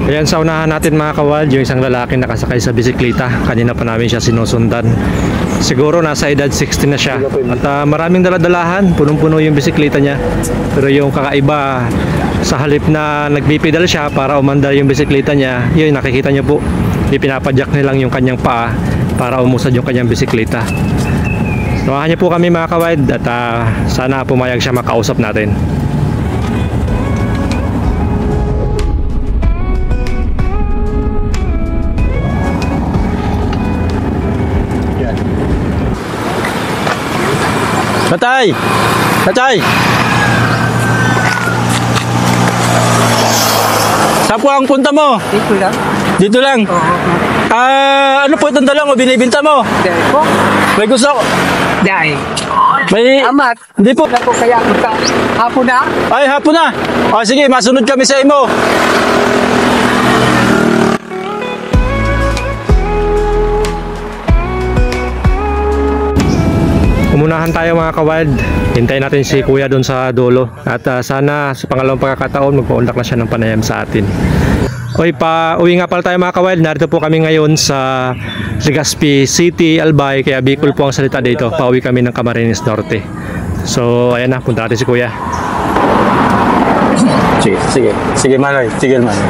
Ayan, sa unahan natin mga kawild, yung isang lalaki nakasakay sa bisikleta. Kanina pa namin siya sinusundan. Siguro nasa edad 60 na siya. At maraming daladalahan, punong-puno yung bisikleta niya. Pero yung kakaiba, sa halip na nagpipedal siya para umandar yung bisikleta niya, yun nakikita niyo po, ipinapadyak nilang yung kanyang paa para umusad yung kanyang bisikleta. Samahan niyo po kami mga kawild at sana pumayag siya makausap natin. Tatay! Tatay! Saan po ang punta mo? Dito lang. Dito lang? Oo. Ano po itong dala mo? Binibinta mo? Dahil po. May gusto ko. Dahil. May... Amat. Hindi po. Ako kaya magka. Hapon na. Ay, hapon na. O sige, masunod kami sa imo. Umunahan tayo mga kawild. Hintayin natin si kuya doon sa dulo. At sana sa pangalawang pagkakataon magpaundak na siya ng panayam sa atin. Uy, uwi nga pala tayo mga kawild. Narito po kami ngayon sa Legazpi City, Albay. Kaya Bicol po ang salita dito. Pauwi kami ng Camarines Norte. So ayan na, punta natin si kuya. Sige, sige. Sige Manoy, sige Manoy.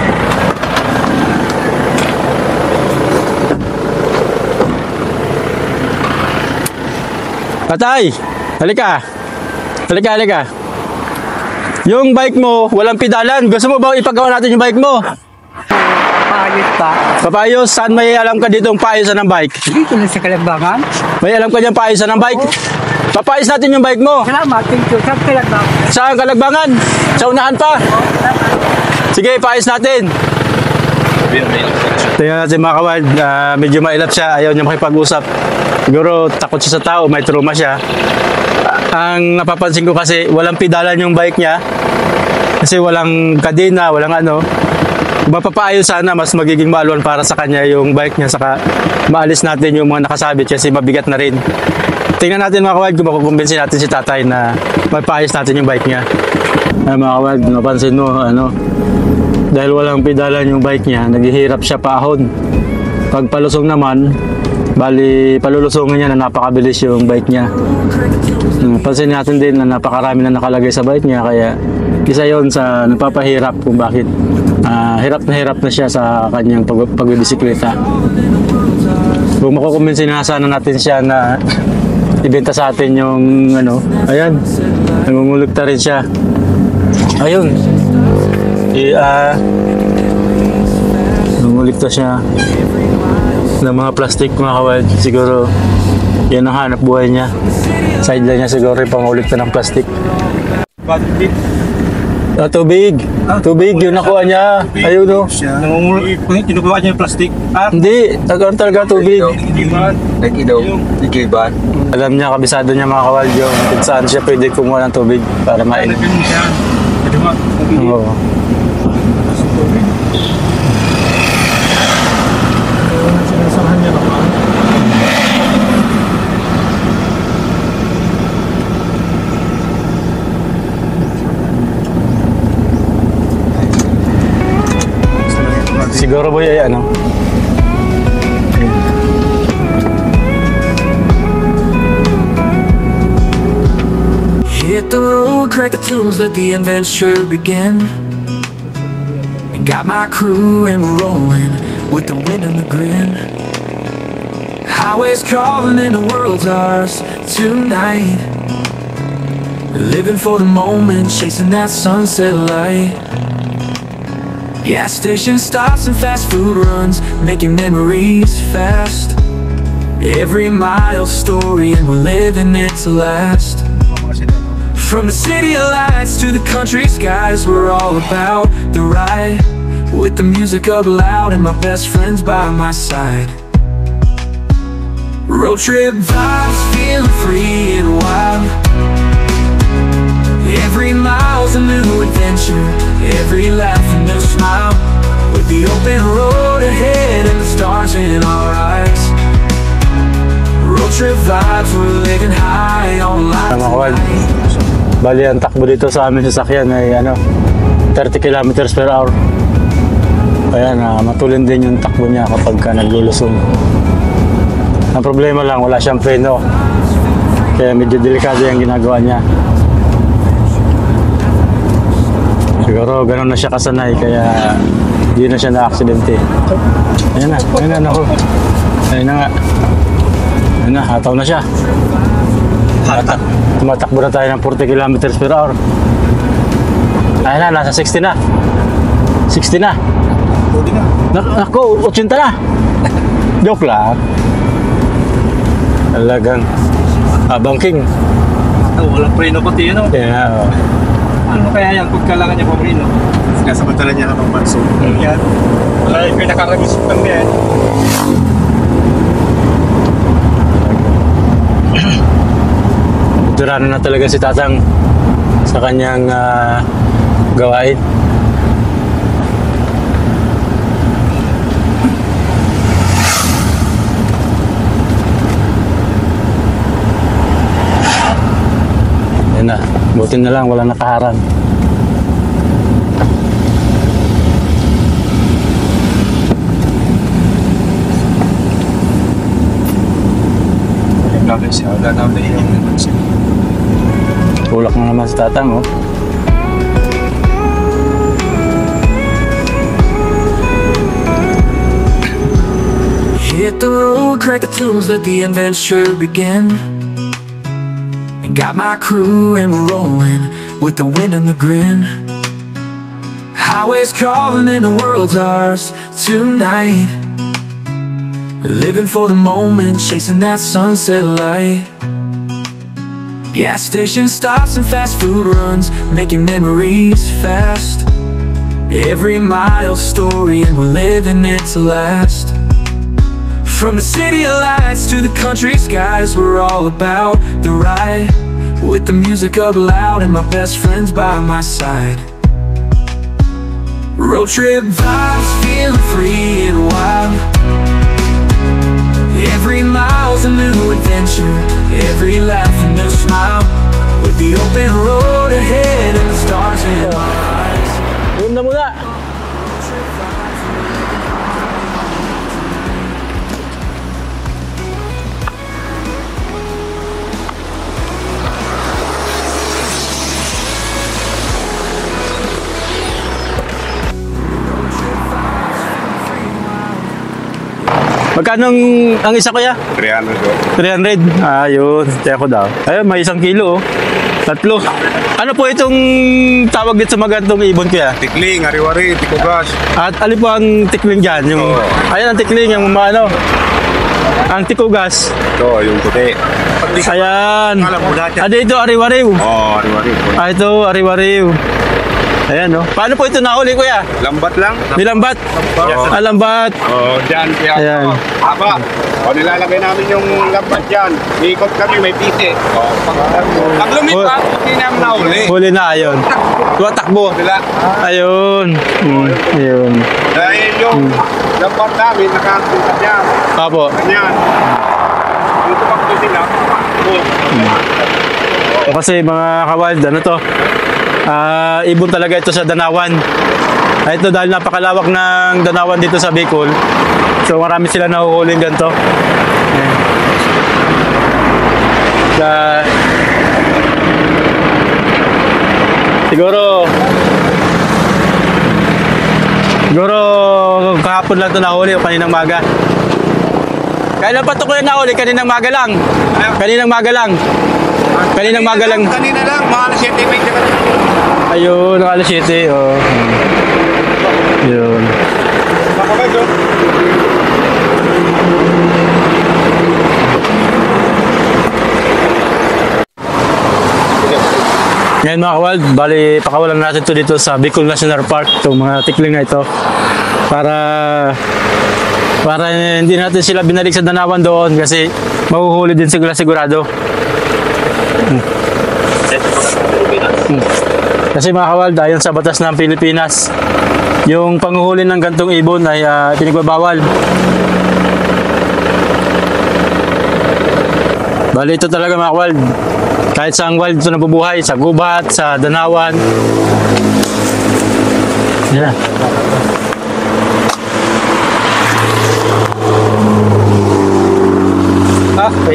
Tatay, halika. Halika, halika. Yung bike mo, walang pedalan. Gusto mo ba ipagawa natin yung bike mo? Paayos pa. Papayos, saan may alam ka ditong paayosan ng bike? Dito na sa Kalagbangan. May alam ka dyan paayosan ng bike? Papayos natin yung bike mo. Salamat. Thank you. Sa Kalagbangan. Saan Kalagbangan? Sa unahan pa? Sige, paayos natin. Tingnan natin mga kawild, medyo mailap siya, ayaw niya makipag-usap. Siguro takot siya sa tao, may trauma siya. Ang napapansin ko kasi walang pedalan yung bike niya. Kasi walang kadena, walang ano. Kung mapapaayos sana, mas magiging maaluan para sa kanya yung bike niya. Saka maalis natin yung mga nakasabit kasi mabigat na rin. Tingnan natin mga kawild kung makukumbinsin natin si tatay na mapaayos natin yung bike niya. Ay mga kawild, napansin mo, dahil walang pedalan yung bike niya, naghihirap siya paahon. Pag palusong naman, bali palulusongin niya na napakabilis yung bike niya. Pansin natin din na napakarami na nakalagay sa bike niya, kaya isa yon sa nagpapahirap kung bakit hirap na siya sa kanyang pagbibisikleta. Kung makukumbinsin na sana natin siya na ibenta sa atin yung ayan, nangungulekta rin siya. Ayun. Nungulikta siya ng mga plastic mga kawild. Siguro yan ang hanap buhay niya. Sideline niya siguro yung pangulikta ng plastic. Tubig. Tubig yung nakuha niya. Ayun o. Kinukuha niya yung plastic. Hindi. Talaga tubig. Nag-ilaw. Ikiban. Alam niya, kabisado niya mga kawild yung kung saan siya pwede kumuha ng tubig para mainit. Oo. Siguro boy ay Hit the road, crack the tunes, let the adventure begin. And got my crew and we're rolling with the wind and the grin. Highways calling and the world's ours tonight. Living for the moment, chasing that sunset light. Gas station stops and fast food runs, making memories fast. Every mile story and we're living it to last. From the city of lights to the country skies, we're all about the ride. With the music up loud and my best friends by my side. Road trip vibes, feeling free and wild. Every mile's a new adventure, every laugh a new smile. With the open road ahead and the stars in our eyes. Road trip vibes, we're living high on life. Bali, ang takbo dito sa amin sasakyan ay 30 kilometers per hour. Ayan, matulin din yung takbo niya kapag ka naglulusong. Ang problema lang, wala siyang preno. Kaya medyo delikado yung ginagawa niya. Siguro ganun na siya kasanay, kaya hindi na siya na-aksidente. Ayan na, naku. Ayan na nga. Ayan na, hataw na siya. Tumatakbo na tayo ng 40 kilometers per hour. Ayan na, nasa 60 na. 60 na. Naku, 80 na. Joke lang. Talagang bangking. Walang preno pati yun. Yeah. Ano kaya yan kung kailangan niya pa preno? Sinasamantala niya habang panso. Yan. Wala yung pinakaragisip lang yan. Veterano na talaga si Tatang sa kanyang gawain. Yan na, buti na lang wala nakaharang. Namin siya. Wala namin yung siya. Tulak na naman si Tatang, oh. Hit the road, crack the tunes, let the adventure begin. And got my crew and we're rolling with the wind and the grin. Highways calling and the world's ours tonight. Living for the moment, chasing that sunset light. Gas station stops and fast food runs, making memories fast. Every mile story and we're living it to last. From the city of lights to the country skies, we're all about the ride. With the music up loud and my best friends by my side. Road trip vibes, feeling free and wild. Every mile's a new adventure, every laugh a new smile. With the open road ahead and the stars in our eyes. Yun na muna. Magkano ang isa, kuya? 300 do. 300. Ayun, tiyan ko daw. Ayun, may 1 kilo, oh. Tatlo. Ano po itong tawag dito sa magandang ibon, kuya? Tikling, ariwari, tikugas. At alin po ang tikling dyan? Yung, ayan ang tikling, yung ano, ang tikugas. Ito, yung puti. Ayan. Alam mo lahat yan. Dito, ariwariw. Ariwari. Ito, ariwariw. Ayan, no? Paano po ito nahuli, kuya? Lambat lang. Nilambat. Lambat. Dyan. Kaya Ayan. haba. Nilalagay namin yung lambat dyan. Ikot kami, may piti. Pag lumipat, hindi namin nahuli. Huli na, ayun. Tumatakbo. Bila. Ayun. Ayun. Dahil yung lambat namin, nakakunta dyan. Apo. Ganyan. Dito pag ito sila. So, kasi mga kawild, ano to? Ibon talaga ito sa Danawan. Ito dahil napakalawak ng Danawan dito sa Bicol. So marami sila nahuhuling ganito. Siguro kahapon lang ito nahuli o kaninang maga. Kailan pa ito ko nahuli? Kaninang maga lang. Kaninang maga lang. Kanina lang, mga alas 7 may Ayun, alas 7. Oh. Yun. Makabay, Ngayon mga kawild, bali pakawalan natin to dito sa Bicol National Park, itong mga tikling na ito. Para hindi natin sila binalik sa Danawan doon kasi mahuhuli din sila sigurado. Kasi mga kawild, ayon sa batas ng Pilipinas, yung panghuhuli ng gantong ibon ay pinagbabawal. Bali ito talaga mga kawild. Kahit sa wild ito nabubuhay, sa gubat, sa Danawan. Yan.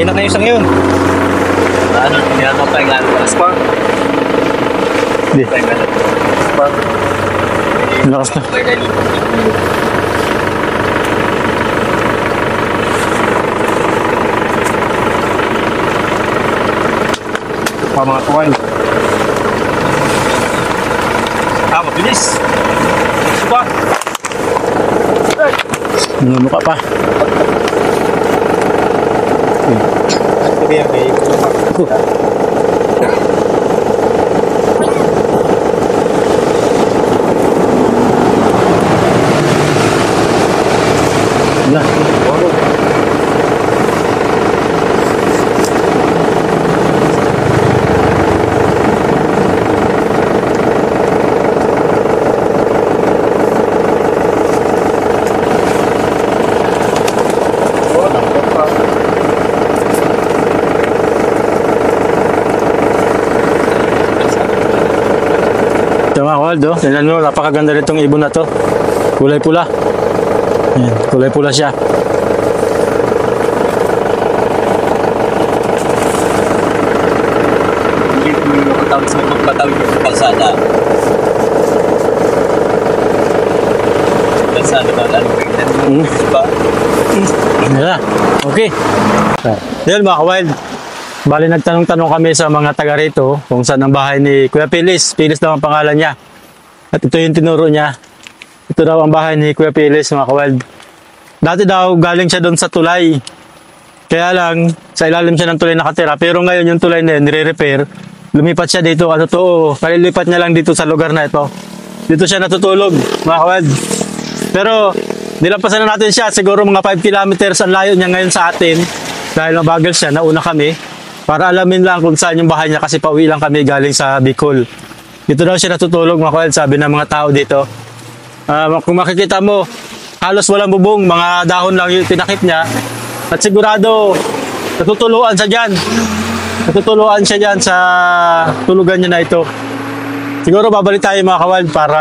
na kayo sa ngayon. Ano, hindi ako pahinga. Spark. Hindi. Spark. Lakas na. Pa mga kawan. Mabilis. Suba. Nanuka pa. Wala. Ito mga Waldo, tingnan mo, napakaganda nitong ibon na to. Kulay pula. Ayan, kulay pula siya. Hindi ko matawid sa magpatawid ko sa kalsada. Kalsada ba? Ano ba yun? Diba? Ayan na. Okay. Yan mga ka-wild. Bali nagtanong-tanong kami sa mga taga rito kung saan ang bahay ni Kuya Pilis. Pilis daw ang pangalan niya. At ito yung tinuro niya. Ito daw ang bahay ni Kuya Pilis mga ka-wild. Dati daw galing siya doon sa tulay. Kaya lang, sa ilalim siya ng tulay nakatira. Pero ngayon yung tulay na yun, nire-repair. Lumipat siya dito. Ano to? Kalilipat niya lang dito sa lugar na ito. Dito siya natutulog mga ka-wild. Pero nilampasan na natin siya. Siguro mga 5 kilometers ang layo niya ngayon sa atin. Dahil mabagal siya, nauna kami. Para alamin lang kung saan yung bahay niya kasi pauwi lang kami galing sa Bicol. Dito daw siya natutulog mga ka-wild, sabi ng mga tao dito. Kung makikita mo, halos walang bubong, mga dahon lang yung tinakip niya. At sigurado, natutuluan siya dyan. Natutuluan siya dyan sa tulugan niya na ito. Siguro babalik tayo mga ka-wild para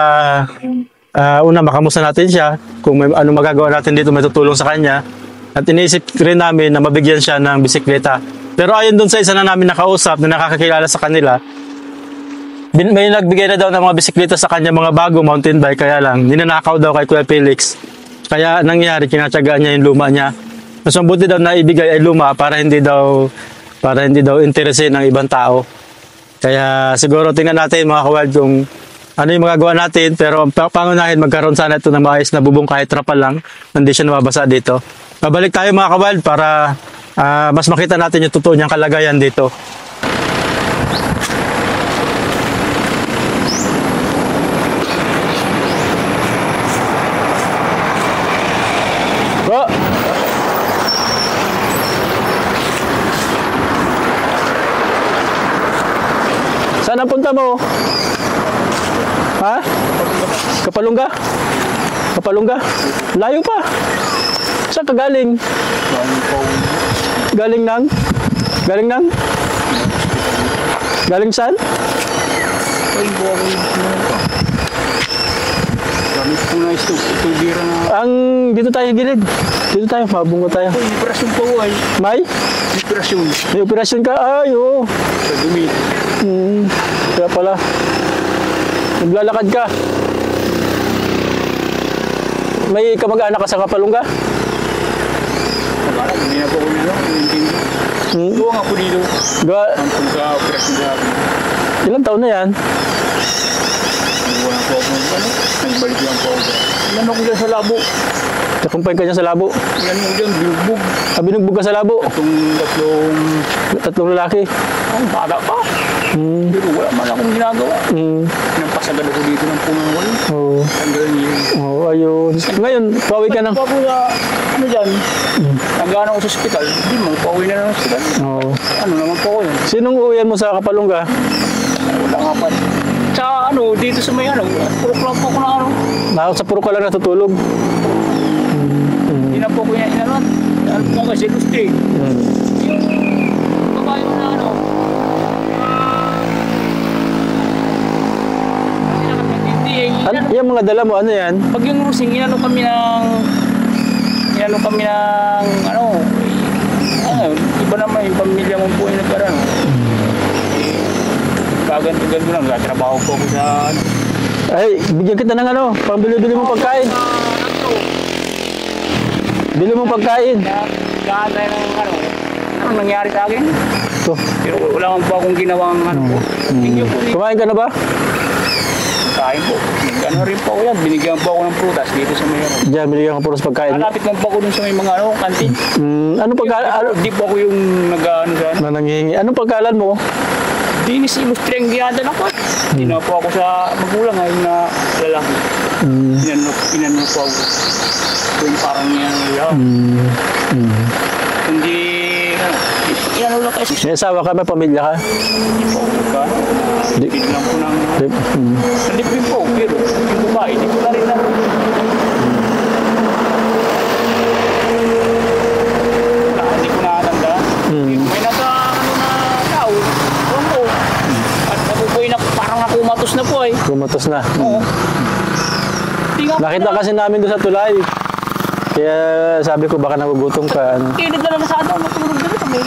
una makamusta natin siya. Kung may ano magagawa natin dito, may tutulong sa kanya. At iniisip rin namin na mabigyan siya ng bisikleta. Pero ayon doon sa isa na namin nakausap na nakakakilala sa kanila, may nagbigay na daw ng mga bisikleta sa kanya, mga bago mountain bike, kaya lang ninanakaw daw kay Kuya Felix. Kaya nangyari, kinatsagaan niya yung luma niya. Mas mabuti daw na ibigay ay luma para hindi daw interesin ng ibang tao. Kaya siguro tingnan natin mga ka-wild kung ano yung magagawa natin, pero pangunahin magkaroon sana ito ng maayos na bubong kahit trapal lang, hindi siya nababasa dito. Babalik tayo mga ka-wild para mas makita natin yung totoo niyang kalagayan dito. Bro! Saan ang punta mo? Ha? Kapalungga? Kapalungga? Layo pa. Saan ka galing? Galing nang? Galing nang? Galing saan? Gamit po na ito, Ang dito tayo gilid. Dito tayo, mabungo tayo. operasyon po ay. May? Operasyon. May operasyon ka? Ay, oo. Sa dumi. Kaya pala. Naglalakad ka. May kamag-anak ka sa Kapalungga? Hindi na po ko nila. Doon nga po dito. Ang pagka-operasyon sa akin. Ilang taon na yan? Wala po ako. Nagbalik lang po ako. Ilan ako dyan sa labo. Nakumpay ka niya sa labo? Ilan mo dyan, binugbog. Binugbog ka sa labo? Tatlong lalaki? ang bata pa. Pero wala man akong ginagawa. Nampasagal ako dito ng punawal. Oo. Ang galing yun. Oo, ayun. Ngayon, pauwi ka ng... Pa po na, ano dyan, nag-ano ako sa ospital. Hindi mo, pauwi na ng ospital. Oo. Ano naman po ko yun? Sinong uwian mo sa Kapalungga? Wala nga pa. Sa ano, dito sa may ano, purok lang po ko na ano. Sa puro ka lang natutulog. Hindi na po ko yan inanon. Ano po kasi gusto eh. Yung babae mo na ano. Yung mga dala mo, ano yan? Pag yung rusing, inano kami ng ano, iba naman, yung pamilya mo po yung nagkaraan. Kaganto-ganto lang, trabaho po ako sa ano. Ay, bigyan kita ng ano, pambili-bili mo pagkain. Bili mo pagkain. Kaantay ng ano, ano nangyari sa akin? Ito. Pero wala man po akong ginawang ano po. Tingin po Kumain ka na ba? kain po. Ano rin po ako yan, binigyan po ako ng prutas dito sa may ano. Diyan, binigyan ka puros pagkain. Malapit lang po ako dun sa may mga ano, kantin. Ano pagkain? Ano, Di po ako yung nag-ano sa ano. na nanghihingi. Anong pagkalan mo? Dinis Ilustreng giyadan ako. Hindi na po ako sa magulang ngayon na lalaki. Inano po ako. Yung parang yan. Hindi, ano, inano lang kasi. May asawa ka, may pamilya ka? Hindi po ako nagkano. Di- Biglang po ng, Mm. nalipin po, pero yung babae, hindi ko na rin na. Hindi ko nakatanda. May nasa, ano na, tao. Ewan ko. At ako po yung parang nakumatos na po eh. Kumatos na. Oo. Di nga po Nakita kasi namin doon sa tulay. Kaya sabi ko baka nagugutom ka. Ano. Kilid na lang sa ato, matulog na kami.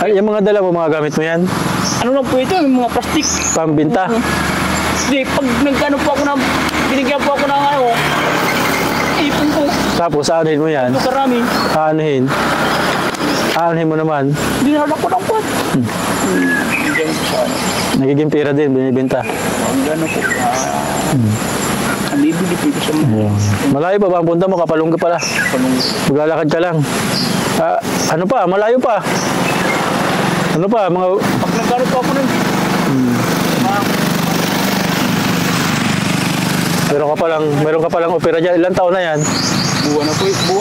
Ay, yung mga dala mo, mga gamit mo yan? Ano lang po ito, yung mga plastic. Pambinta? Hindi, pag nagkano po ako ng, binigyan po ako ng ano, ipon ko, Tapos aanuhin mo yan? ito karami. Aanuhin? Aanuhin mo naman? Dinala ko ng pot. Binigyan ko sa ano. Nagiging pira din, binibenta. Ang gano'n po. Ang bibili po ito sa mga Malayo pa ba ang punta mo? Kapalungga pala. panong Maglalakad ka lang. Ano pa? Malayo pa. Ano pa? Mga... pag nagkano po ako nun, Meron ka palang opera dyan. Ilang taon na yan? buwan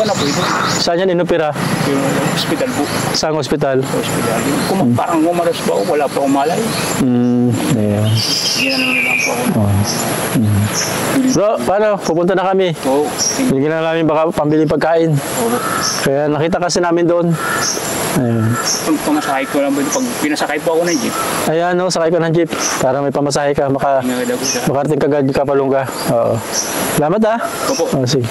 na po ito. Saan yan inopera? Yung hospital po. Saan hospital? Hospital. Kung parang umalas pa ako, wala pa akong malay. Yeah. Ginanong lang po ako. Bro, paano? Pupunta na kami. Oo. Bigyan na namin baka pambili pagkain. Kaya nakita kasi namin doon. Ayun. Pag pamasahe ko lang po ito, pag pinasakay po ako ng jeep, Ayan, no, sakay ka ng jeep para may pamasahe ka. nagada ko siya. Makarating ka agad Kapalungga. Oo. Salamat ah. Opo. Oh, sige.